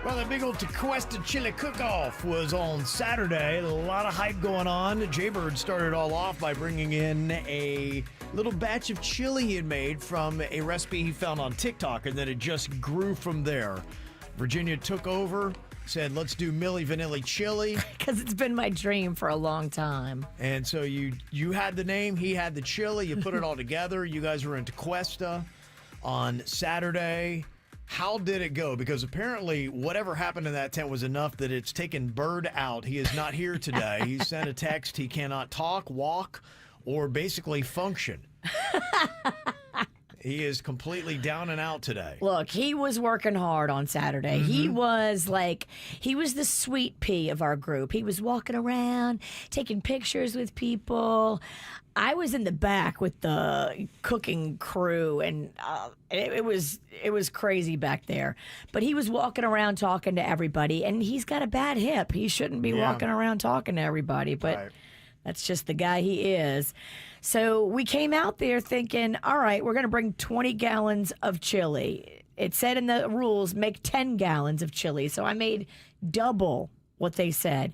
Well, the big old Tequesta Chili Cook-Off was on Saturday. A lot of hype going on. Jbird started all off by bringing in a little batch of chili he had made from a recipe he found on TikTok, and then it just grew from there. Virginia took over, said, let's do Milli Vanilli Chili. Because it's been my dream for a long time. And so you had the name, he had the chili, you put it all together. You guys were in Tequesta on Saturday. How did it go? Because apparently whatever happened in that tent was enough that it's taken Bird out. He is not here today. He sent a text. He cannot talk, walk, or basically function. He is completely down and out today. Look, he was working hard on Saturday. Mm-hmm. He was the sweet pea of our group. He was walking around, taking pictures with people. I was in the back with the cooking crew, and it was crazy back there. But he was walking around talking to everybody, and he's got a bad hip. He shouldn't be walking around talking to everybody, but that's just the guy he is. So we came out there thinking, all right, we're going to bring 20 gallons of chili. It said in the rules, make 10 gallons of chili. So I made double what they said.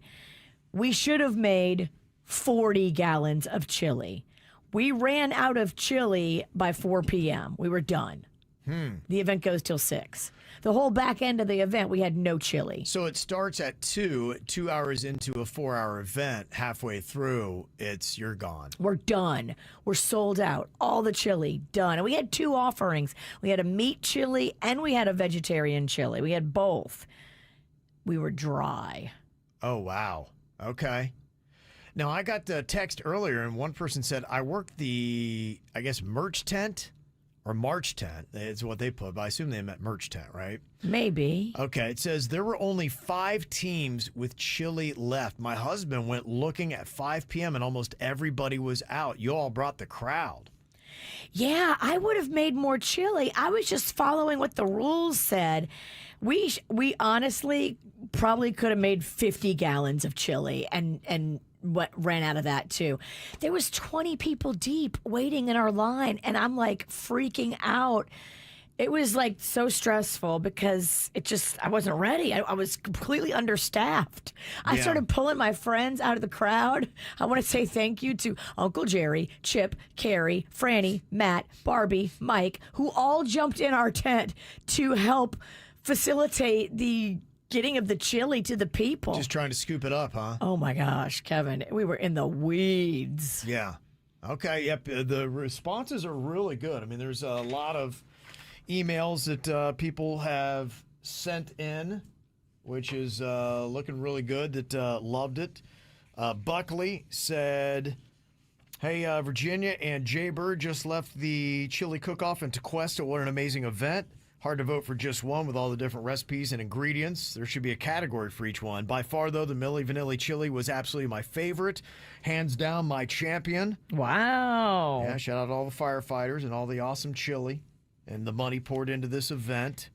We should have made 40 gallons of chili. We ran out of chili by 4 p.m. We were done. The event goes till 6. The whole back end of the event, we had no chili. So it starts at 2 hours into a 4-hour event. Halfway through, you're gone. We're done. We're sold out. All the chili, done. And we had 2 offerings. We had a meat chili and we had a vegetarian chili. We had both. We were dry. Oh, wow. Okay. Now, I got the text earlier, and one person said, I worked the, merch tent or March tent. It's what they put, but I assume they meant merch tent, right? Maybe. Okay. It says there were only 5 teams with chili left. My husband went looking at 5 p.m., and almost everybody was out. You all brought the crowd. Yeah, I would have made more chili. I was just following what the rules said. We honestly probably could have made 50 gallons of chili and what ran out of that too. There was 20 people deep waiting in our line, and I'm like freaking out. It was like so stressful because I wasn't ready. I was completely understaffed. I started pulling my friends out of the crowd. I want to say thank you to Uncle Jerry, Chip, Carrie, Franny, Matt, Barbie, Mike, who all jumped in our tent to help facilitate the getting of the chili to the people. Just trying to scoop it up, huh? Oh my gosh, Kevin, we were in the weeds. Yeah. Okay. Yep. The responses are really good. I mean, there's a lot of emails that people have sent in, which is looking really good, that loved it. Buckley said, hey, Virginia and Jbird just left the chili cook-off in Tequesta. What an amazing event. Hard to vote for just one with all the different recipes and ingredients. There should be a category for each one. By far, though, the Milli Vanilli chili was absolutely my favorite. Hands down, my champion. Wow. Yeah, shout out to all the firefighters and all the awesome chili and the money poured into this event.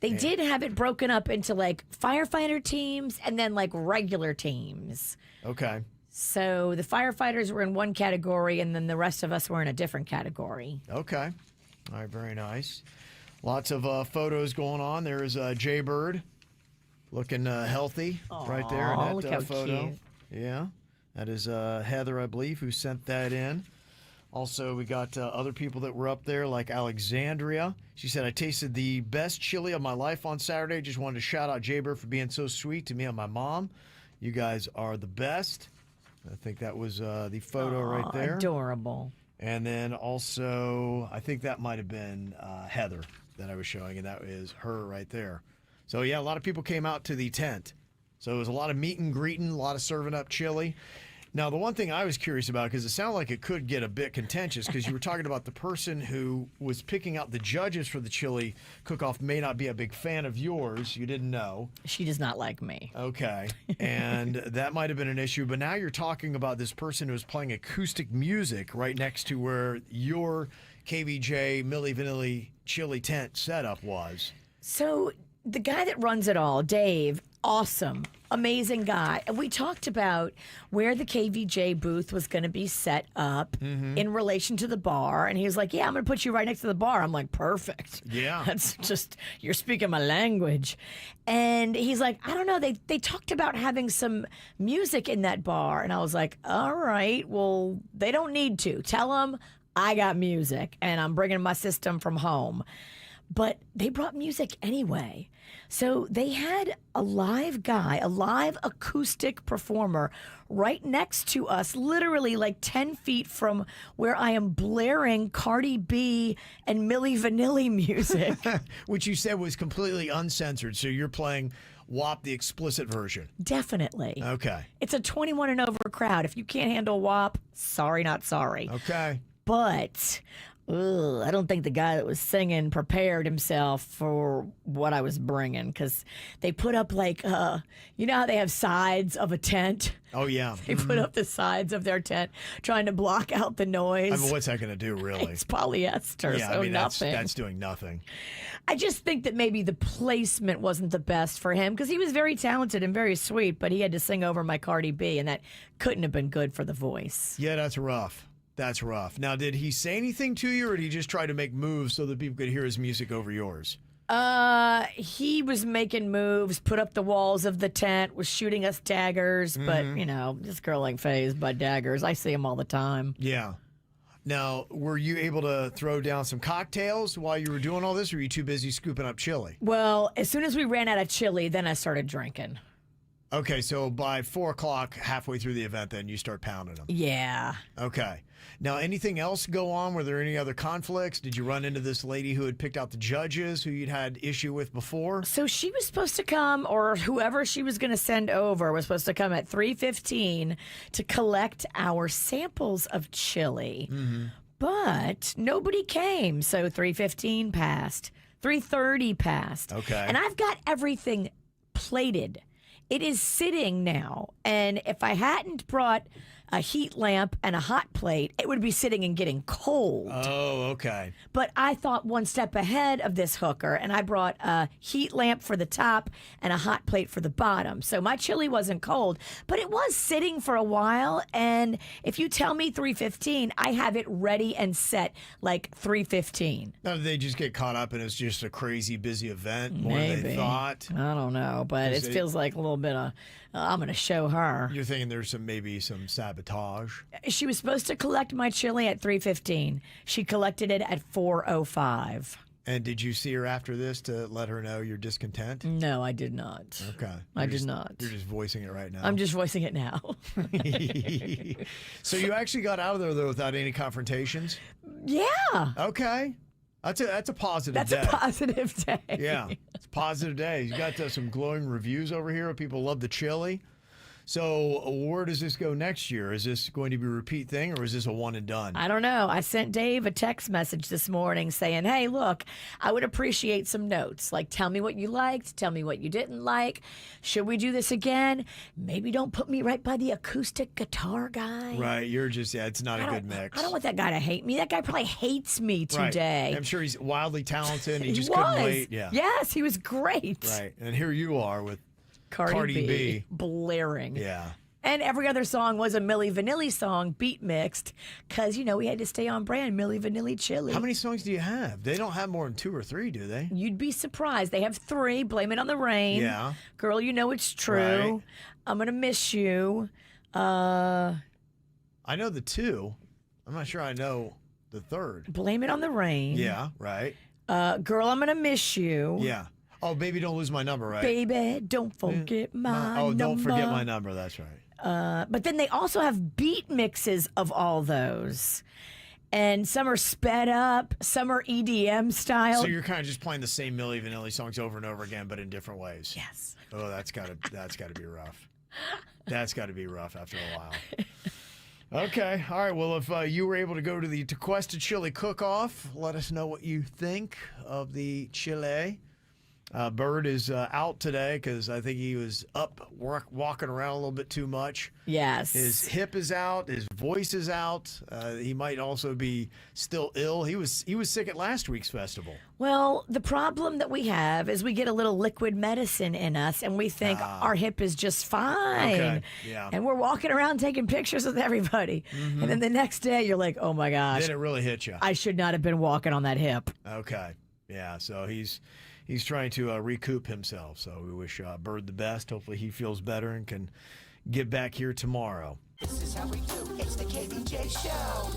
They did have it broken up into like firefighter teams and then like regular teams. Okay. So the firefighters were in one category and then the rest of us were in a different category. Okay. All right, very nice. Lots of photos going on. There is Jbird looking healthy right there in that look how photo. cute. Yeah. That is Heather, I believe, who sent that in. Also, we got other people that were up there, like Alexandria. She said, I tasted the best chili of my life on Saturday. Just wanted to shout out Jbird for being so sweet to me and my mom. You guys are the best. I think that was the photo right there. Adorable. And then also, I think that might have been Heather that I was showing, and that is her right there. So, yeah, a lot of people came out to the tent. So it was a lot of meet and greeting, a lot of serving up chili. Now, the one thing I was curious about, because it sounded like it could get a bit contentious, because you were talking about the person who was picking out the judges for the chili cook-off may not be a big fan of yours. You didn't know. She does not like me. Okay. And that might have been an issue. But now you're talking about this person who was playing acoustic music right next to where your KVJ Milli Vanilli chili tent setup was. So the guy that runs it all, Dave, awesome, amazing guy. And we talked about where the KVJ booth was going to be set up in relation to the bar. And he was like, yeah, I'm going to put you right next to the bar. I'm like, perfect. Yeah. That's just, you're speaking my language. And he's like, I don't know. They talked about having some music in that bar. And I was like, all right, well, they don't need to. Tell them I got music and I'm bringing my system from home. But they brought music anyway. So they had a live guy, a live acoustic performer right next to us, literally like 10 feet from where I am blaring Cardi B and Milli Vanilli music. Which you said was completely uncensored. So you're playing WAP, the explicit version. Definitely. Okay. It's a 21 and over crowd. If you can't handle WAP, sorry, not sorry. Okay. But I don't think the guy that was singing prepared himself for what I was bringing, because they put up like, you know how they have sides of a tent? Oh, yeah. They put up the sides of their tent trying to block out the noise. I mean, what's that going to do, really? It's polyester, Yeah, so I mean, nothing. that's doing nothing. I just think that maybe the placement wasn't the best for him, because he was very talented and very sweet, but he had to sing over my Cardi B, and that couldn't have been good for the voice. Yeah, that's rough. That's rough. Now, did he say anything to you, or did he just try to make moves so that people could hear his music over yours? He was making moves, put up the walls of the tent, was shooting us daggers, but, you know, this girl ain't phased by daggers. I see them all the time. Yeah. Now, were you able to throw down some cocktails while you were doing all this, or were you too busy scooping up chili? Well, as soon as we ran out of chili, then I started drinking. Okay, so by 4 o'clock, halfway through the event, then you start pounding them. Yeah. Okay. Now, anything else go on? Were there any other conflicts? Did you run into this lady who had picked out the judges who you'd had issue with before? So she was supposed to come, or whoever she was going to send over was supposed to come at 3:15 to collect our samples of chili. But nobody came, so 3:15 passed. 3:30 passed. Okay. And I've got everything plated. It is sitting now, and if I hadn't brought a heat lamp and a hot plate, it would be sitting and getting cold. Oh, okay. But I thought one step ahead of this hooker, and I brought a heat lamp for the top and a hot plate for the bottom. So my chili wasn't cold, but it was sitting for a while. And if you tell me 3:15, I have it ready and set like 3:15. Now, did they just get caught up and it's just a crazy busy event more than they thought? I don't know, but it feels like a little bit of, I'm going to show her. You're thinking there's maybe some sabotage? She was supposed to collect my chili at 3:15. She collected it at 4:05. And did you see her after this to let her know you're discontent? No, I did not. Okay. I did not. You're just voicing it right now. I'm just voicing it now. So you actually got out of there, though, without any confrontations? Yeah. Okay. That's a positive That's day. a positive day. Yeah, it's a positive day. You got some glowing reviews over here. People love the chili. So where does this go next year? Is this going to be a repeat thing, or is this a one and done? I don't know. I sent Dave a text message this morning saying, hey, look, I would appreciate some notes. Like, tell me what you liked. Tell me what you didn't like. Should we do this again? Maybe don't put me right by the acoustic guitar guy. Right. You're just, it's not a good mix. I don't want that guy to hate me. That guy probably hates me today. Right. I'm sure he's wildly talented. And he just was. couldn't wait. Yeah. Yes, he was great. Right. And here you are with Cardi B blaring. Yeah. And every other song was a Milli Vanilli song, beat mixed, because, you know, we had to stay on brand, Milli Vanilli chili. How many songs do you have? They don't have more than 2 or 3, do they? You'd be surprised. They have 3, Blame It on the Rain. Yeah. Girl, You Know It's True. Right. I'm Gonna Miss You. I know the 2. I'm not sure I know the 3rd. Blame It on the Rain. Yeah, right. Girl, I'm Gonna Miss You. Yeah. Oh, Baby, Don't Lose My Number, right? Baby, don't forget my number. Don't forget my number. That's right. But then they also have beat mixes of all those. And some are sped up, some are EDM style. So you're kind of just playing the same Milli Vanilli songs over and over again, but in different ways. Yes. Oh, that's gotta be rough. That's got to be rough after a while. Okay. All right. Well, if you were able to go to the Tequesta Chili Cook-Off, let us know what you think of the chili. Bird is out today because I think he was up walking around a little bit too much. Yes. His hip is out. His voice is out. He might also be still ill. He was sick at last week's festival. Well, the problem that we have is we get a little liquid medicine in us and we think our hip is just fine. Okay, yeah. And we're walking around taking pictures with everybody. And then the next day you're like, oh my gosh, Then it really hit you. I should not have been walking on that hip. Okay. Yeah. So he's trying to recoup himself. So we wish Bird the best. Hopefully he feels better and can get back here tomorrow. This is how we do. It's the KBJ Show.